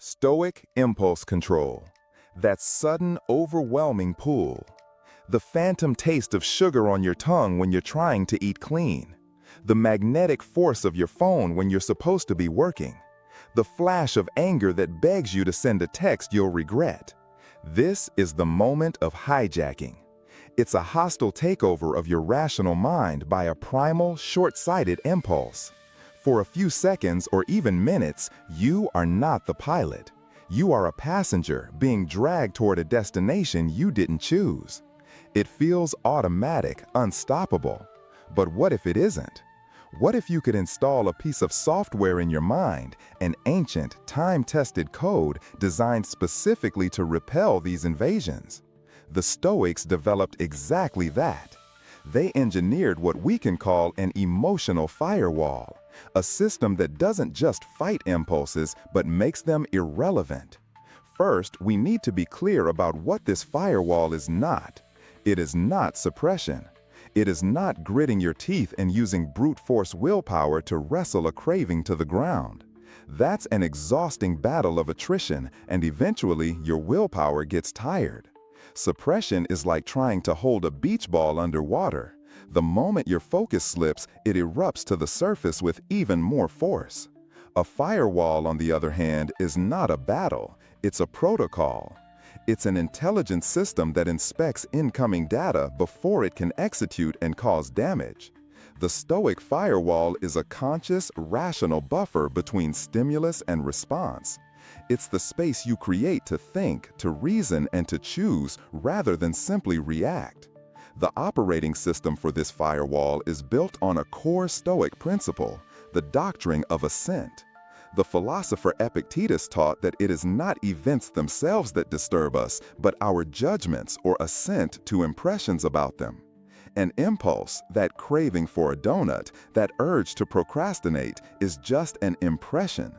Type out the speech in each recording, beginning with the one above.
Stoic impulse control. That sudden, overwhelming pull. The phantom taste of sugar on your tongue when you're trying to eat clean. The magnetic force of your phone when you're supposed to be working. The flash of anger that begs you to send a text you'll regret. This is the moment of hijacking. It's a hostile takeover of your rational mind by a primal, short-sighted impulse. For a few seconds or even minutes, you are not the pilot. You are a passenger being dragged toward a destination you didn't choose. It feels automatic, unstoppable. But what if it isn't? What if you could install a piece of software in your mind, an ancient, time-tested code designed specifically to repel these invasions? The Stoics developed exactly that. They engineered what we can call an emotional firewall, a system that doesn't just fight impulses but makes them irrelevant. First, we need to be clear about what this firewall is not. It is not suppression. It is not gritting your teeth and using brute force willpower to wrestle a craving to the ground. That's an exhausting battle of attrition, and eventually your willpower gets tired. Suppression is like trying to hold a beach ball underwater. The moment your focus slips, it erupts to the surface with even more force. A firewall, on the other hand, is not a battle. It's a protocol. It's an intelligent system that inspects incoming data before it can execute and cause damage. The Stoic firewall is a conscious, rational buffer between stimulus and response. It's the space you create to think, to reason, and to choose rather than simply react. The operating system for this firewall is built on a core Stoic principle, the doctrine of assent. The philosopher Epictetus taught that it is not events themselves that disturb us, but our judgments or assent to impressions about them. An impulse, that craving for a donut, that urge to procrastinate, is just an impression.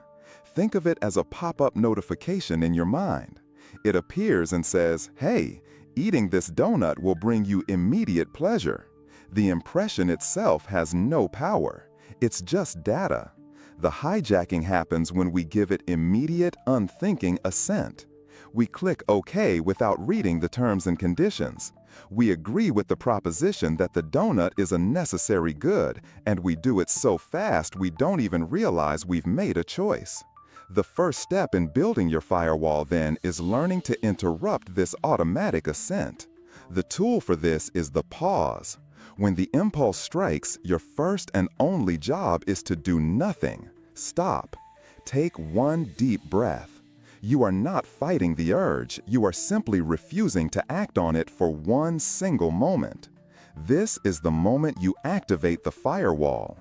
Think of it as a pop-up notification in your mind. It appears and says, "Hey, eating this donut will bring you immediate pleasure." The impression itself has no power. It's just data. The hijacking happens when we give it immediate, unthinking assent. We click OK without reading the terms and conditions. We agree with the proposition that the donut is a necessary good, and we do it so fast we don't even realize we've made a choice. The first step in building your firewall, then, is learning to interrupt this automatic assent. The tool for this is the pause. When the impulse strikes, your first and only job is to do nothing. Stop. Take one deep breath. You are not fighting the urge, you are simply refusing to act on it for one single moment. This is the moment you activate the firewall.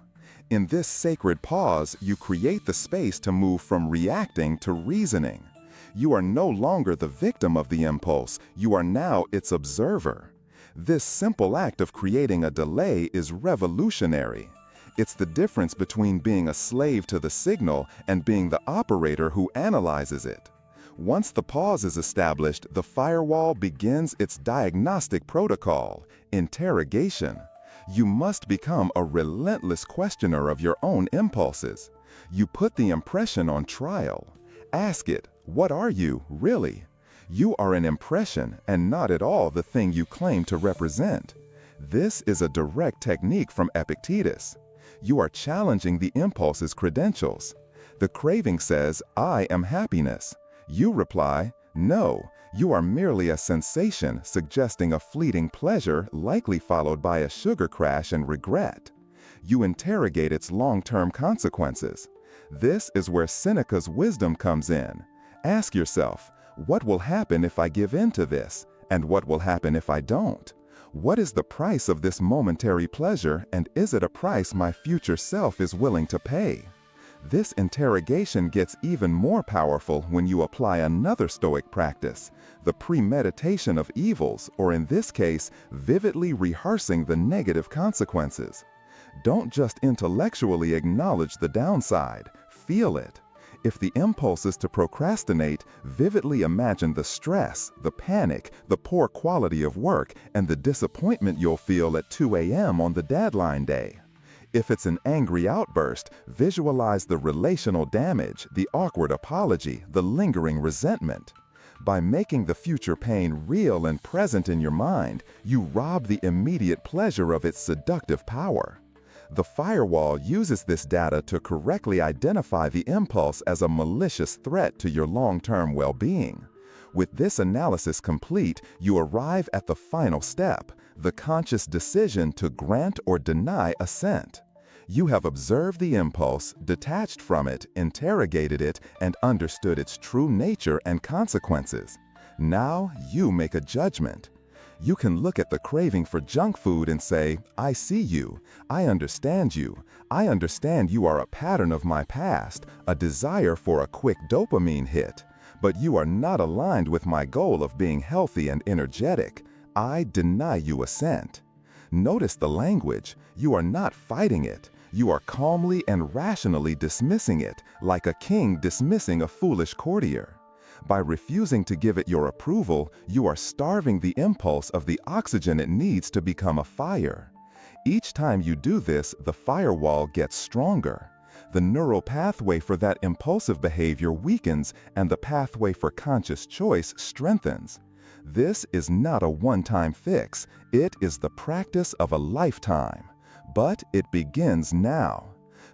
In this sacred pause, you create the space to move from reacting to reasoning. You are no longer the victim of the impulse, you are now its observer. This simple act of creating a delay is revolutionary. It's the difference between being a slave to the signal and being the operator who analyzes it. Once the pause is established, the firewall begins its diagnostic protocol, interrogation. You must become a relentless questioner of your own impulses. You put the impression on trial. Ask it, what are you, really? You are an impression and not at all the thing you claim to represent. This is a direct technique from Epictetus. You are challenging the impulse's credentials. The craving says, "I am happiness." You reply, "No, you are merely a sensation suggesting a fleeting pleasure likely followed by a sugar crash and regret." You interrogate its long-term consequences. This is where Seneca's wisdom comes in. Ask yourself, what will happen if I give in to this? And what will happen if I don't? What is the price of this momentary pleasure, and is it a price my future self is willing to pay? This interrogation gets even more powerful when you apply another Stoic practice, the premeditation of evils, or in this case, vividly rehearsing the negative consequences. Don't just intellectually acknowledge the downside, feel it. If the impulse is to procrastinate, vividly imagine the stress, the panic, the poor quality of work, and the disappointment you'll feel at 2 a.m. on the deadline day. If it's an angry outburst, visualize the relational damage, the awkward apology, the lingering resentment. By making the future pain real and present in your mind, you rob the immediate pleasure of its seductive power. The firewall uses this data to correctly identify the impulse as a malicious threat to your long-term well-being. With this analysis complete, you arrive at the final step, the conscious decision to grant or deny assent. You have observed the impulse, detached from it, interrogated it, and understood its true nature and consequences. Now you make a judgment. You can look at the craving for junk food and say, I see you, I understand you, I understand you are a pattern of my past, a desire for a quick dopamine hit, but you are not aligned with my goal of being healthy and energetic. I deny you assent. Notice the language. You are not fighting it. You are calmly and rationally dismissing it, like a king dismissing a foolish courtier. By refusing to give it your approval, you are starving the impulse of the oxygen it needs to become a fire. Each time you do this, the firewall gets stronger. The neural pathway for that impulsive behavior weakens and the pathway for conscious choice strengthens. This is not a one-time fix. It is the practice of a lifetime. But it begins now.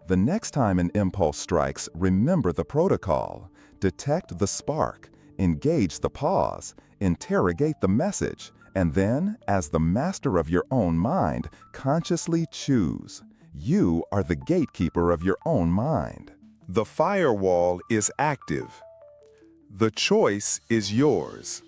The next time an impulse strikes, remember the protocol. Detect the spark, engage the pause, interrogate the message, and then, as the master of your own mind, consciously choose. You are the gatekeeper of your own mind. The firewall is active. The choice is yours.